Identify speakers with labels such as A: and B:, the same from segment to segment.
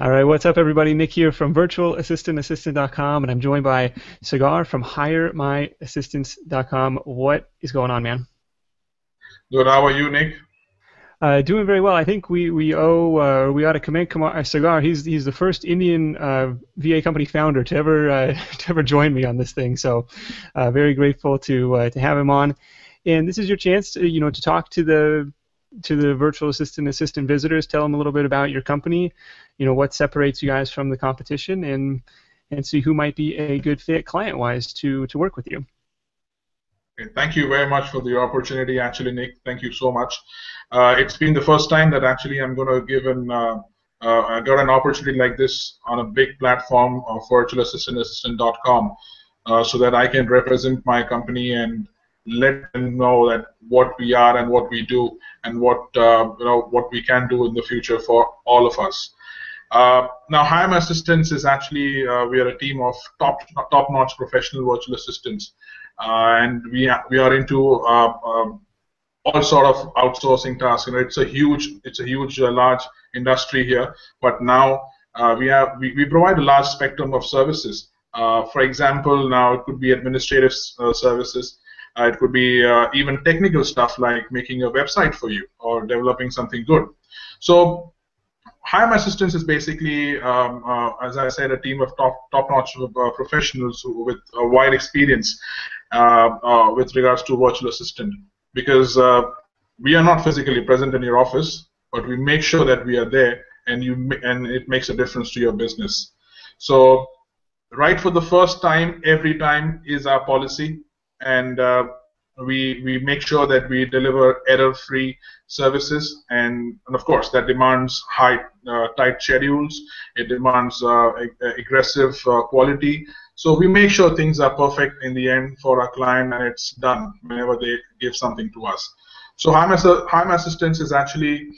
A: All right, what's up, everybody? Nick here from virtualassistantassistant.com, and I'm joined by Sagar from hiremyassistants.com. What is going on, man?
B: Good. How are you, Nick?
A: Doing very well. I think we ought to commend Sagar. He's the first Indian VA company founder to ever to ever join me on this thing. So very grateful to have him on. And this is your chance to to talk to the virtual assistant visitors. Tell them a little bit about your company. What separates you guys from the competition, and see who might be a good fit client-wise to work with you.
B: Okay, thank you very much for the opportunity, actually, Nick. Thank you so much. It's been the first time that actually I'm going to give I got an opportunity like this on a big platform of virtualassistantassistant.com, so that I can represent my company and let them know that what we are and what we do and what we can do in the future for all of us. Now, Hire My Assistants is actually we are a team of top-notch professional virtual assistants, and we are into all sort of outsourcing tasks. It's a huge, large industry here. But now we provide a large spectrum of services. For example, now it could be administrative services. It could be even technical stuff like making a website for you or developing something good. So Hire My Assistants is basically, as I said, a team of top-notch professionals with a wide experience with regards to virtual assistant. Because we are not physically present in your office, but we make sure that we are there, and it makes a difference to your business. So, right for the first time, every time is our policy, and we make sure that we deliver error-free services, and of course that demands tight schedules. It demands aggressive quality. So we make sure things are perfect in the end for our client, and it's done whenever they give something to us. So Hire My Assistants is actually,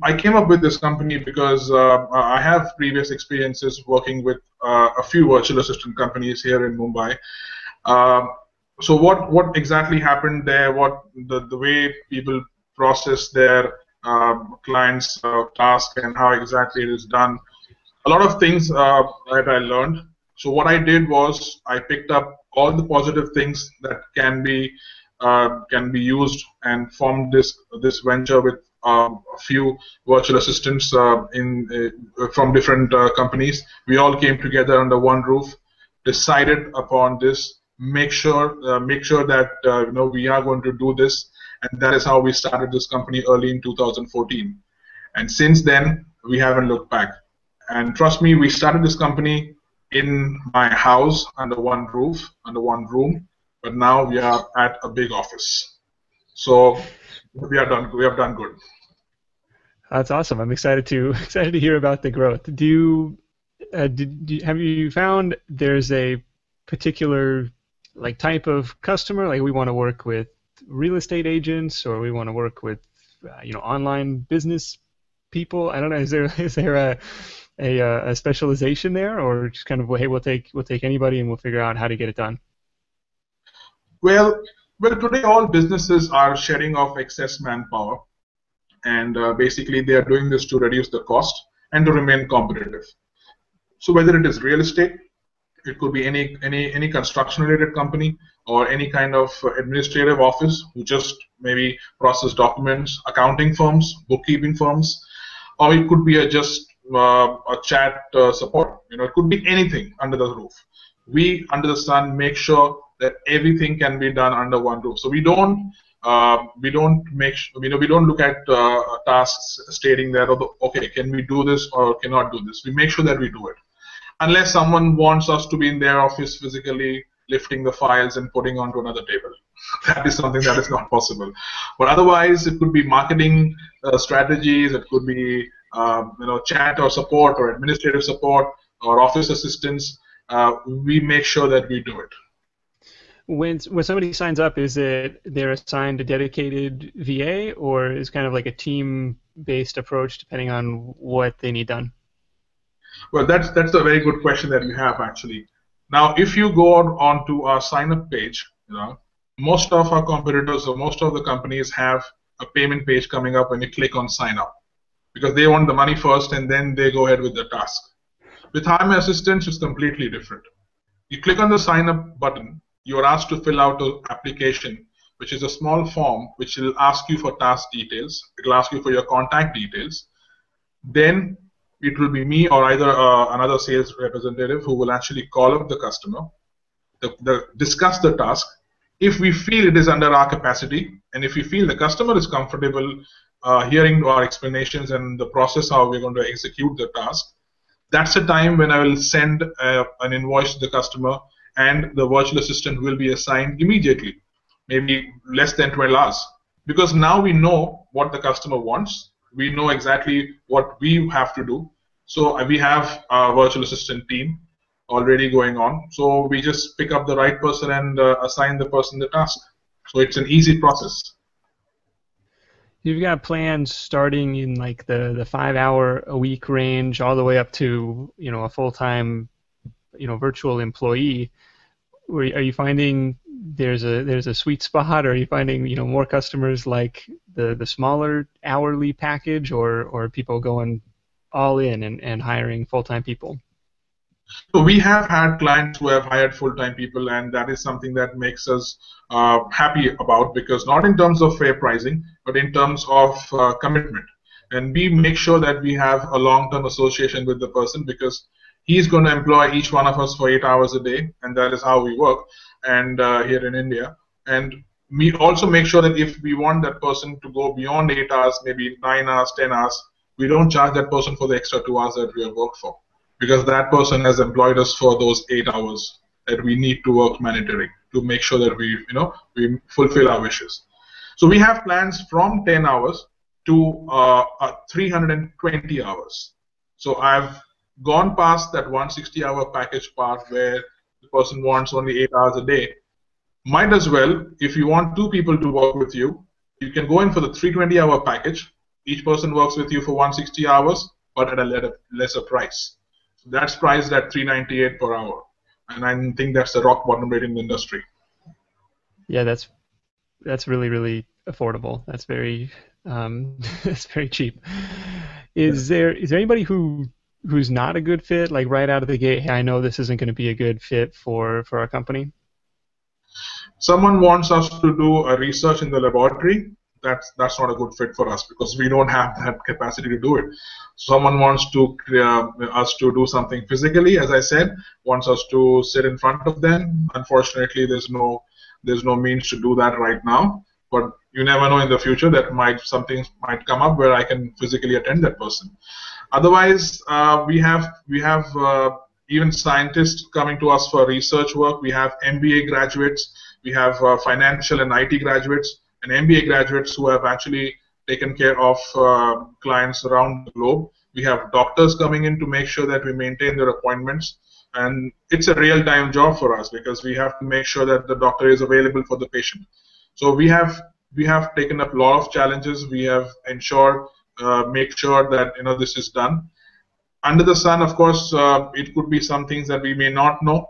B: I came up with this company because I have previous experiences working with a few virtual assistant companies here in Mumbai. So what exactly happened there? What the way people process their clients' task and how exactly it is done? A lot of things that I learned. So what I did was I picked up all the positive things that can be used and formed this venture with a few virtual assistants from different companies. We all came together under one roof, decided upon this, make sure that we are going to do this, and that is how we started this company early in 2014. And since then we haven't looked back. And trust me, we started this company in my house under one roof, under one room, but now we are at a big office. So we have done good.
A: That's awesome. I'm excited to hear about the growth. Have you found there's a particular type of customer? Like we want to work with real estate agents, or we want to work with online business people. I don't know. Is there a specialization there, or just kind of, hey, we'll take anybody and we'll figure out how to get it done?
B: Well, today all businesses are shedding off excess manpower, and basically they are doing this to reduce the cost and to remain competitive. So whether it is real estate, it could be any construction-related company, or any kind of administrative office who just maybe process documents, accounting firms, bookkeeping firms, or it could be just a chat support. It could be anything under the roof. We, under the sun, make sure that everything can be done under one roof. So we don't look at tasks stating that, okay, can we do this or cannot do this. We make sure that we do it, unless someone wants us to be in their office physically lifting the files and putting onto another table. That is something that is not possible. But otherwise, it could be marketing strategies. It could be chat or support or administrative support or office assistance. We make sure that we do it.
A: When somebody signs up, is it they're assigned a dedicated VA, or is kind of like a team-based approach depending on what they need done?
B: Well, that's a very good question that you have, actually. Now, if you go onto our sign-up page, most of our competitors or most of the companies have a payment page coming up when you click on sign up. because they want the money first and then they go ahead with the task. With Hire My Assistant, it's completely different. You click on the sign up button, you are asked to fill out an application, which is a small form which will ask you for task details. It will ask you for your contact details. Then it will be me or either another sales representative who will actually call up the customer, discuss the task. If we feel it is under our capacity, and if we feel the customer is comfortable hearing our explanations and the process how we're going to execute the task, that's the time when I will send an invoice to the customer, and the virtual assistant will be assigned immediately, maybe less than 12 hours. Because now we know what the customer wants, we know exactly what we have to do. So we have a virtual assistant team already going on. So we just pick up the right person and assign the person the task. So it's an easy process.
A: You've got plans starting in like the 5 hour a week range all the way up to, a full-time, virtual employee. Are you finding there's a sweet spot, or are you finding, more customers like the smaller hourly package, or people going all in and hiring full-time people?
B: So we have had clients who have hired full-time people, and that is something that makes us happy about, because not in terms of fair pricing, but in terms of commitment. And we make sure that we have a long-term association with the person, because he's going to employ each one of us for 8 hours a day, and that is how we work and here in India. And we also make sure that if we want that person to go beyond 8 hours, maybe 9 hours, 10 hours, we don't charge that person for the extra 2 hours that we have worked for, because that person has employed us for those 8 hours that we need to work mandatory to make sure that we fulfill our wishes. So we have plans from 10 hours to 320 hours. So I've gone past that 160-hour package part where the person wants only 8 hours a day. Might as well, if you want 2 people to work with you, you can go in for the 320-hour package. Each person works with you for 160 hours, but at a lesser price. So that's priced at $398 per hour, and I think that's the rock bottom rate in the industry.
A: Yeah, that's really, really affordable. That's very that's very cheap. Is there anybody who's not a good fit, like right out of the gate? Hey, I know this isn't going to be a good fit for our company.
B: Someone wants us to do a research in the laboratory. That's not a good fit for us, because we don't have that capacity to do it. Someone wants to us to do something physically, as I said, wants us to sit in front of them. Unfortunately, there's no means to do that right now. But you never know in the future that something might come up where I can physically attend that person. Otherwise, we have even scientists coming to us for research work. We have MBA graduates. We have financial and IT graduates, and MBA graduates who have actually taken care of clients around the globe. We have doctors coming in to make sure that we maintain their appointments. And it's a real-time job for us, because we have to make sure that the doctor is available for the patient. So we have taken up a lot of challenges. We have make sure that this is done. Under the sun, of course, it could be some things that we may not know.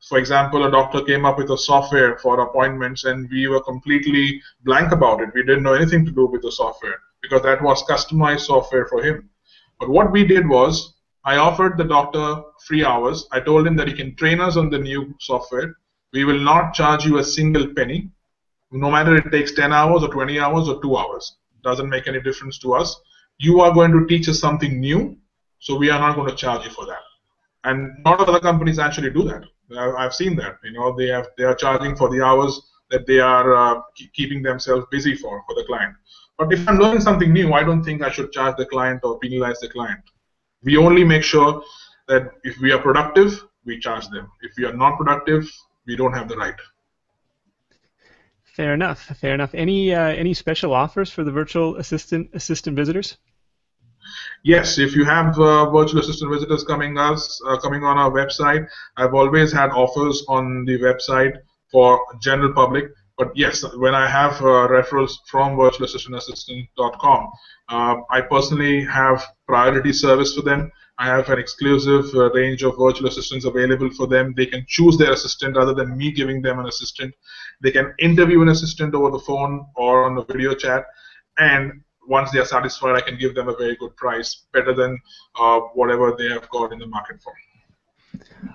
B: For example, a doctor came up with a software for appointments, and we were completely blank about it. We didn't know anything to do with the software, because that was customized software for him. But what we did was, I offered the doctor free hours. I told him that he can train us on the new software. We will not charge you a single penny, no matter it takes 10 hours or 20 hours or 2 hours. Doesn't make any difference to us. You are going to teach us something new, so we are not going to charge you for that. And a lot of other companies actually do that. I've seen that. They are charging for the hours that they are keeping themselves busy for the client. But if I'm learning something new, I don't think I should charge the client or penalize the client. We only make sure that if we are productive, we charge them. If we are not productive, we don't have the right.
A: Fair enough. Fair enough. Any special offers for the virtual assistant visitors?
B: Yes, if you have virtual assistant visitors coming on our website, I've always had offers on the website for general public. But yes, when I have referrals from virtualassistantassistant.com, I personally have priority service for them. I have an exclusive range of virtual assistants available for them. They can choose their assistant rather than me giving them an assistant. They can interview an assistant over the phone or on a video chat. And once they are satisfied, I can give them a very good price, better than whatever they have got in the market for.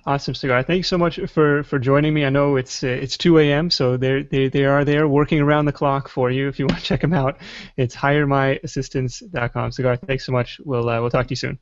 A: Awesome, Sagar. Thanks so much for joining me. I know it's 2 a.m., so they are there working around the clock for you. If you want to check them out, it's hiremyassistants.com. Sagar, thanks so much. We'll talk to you soon.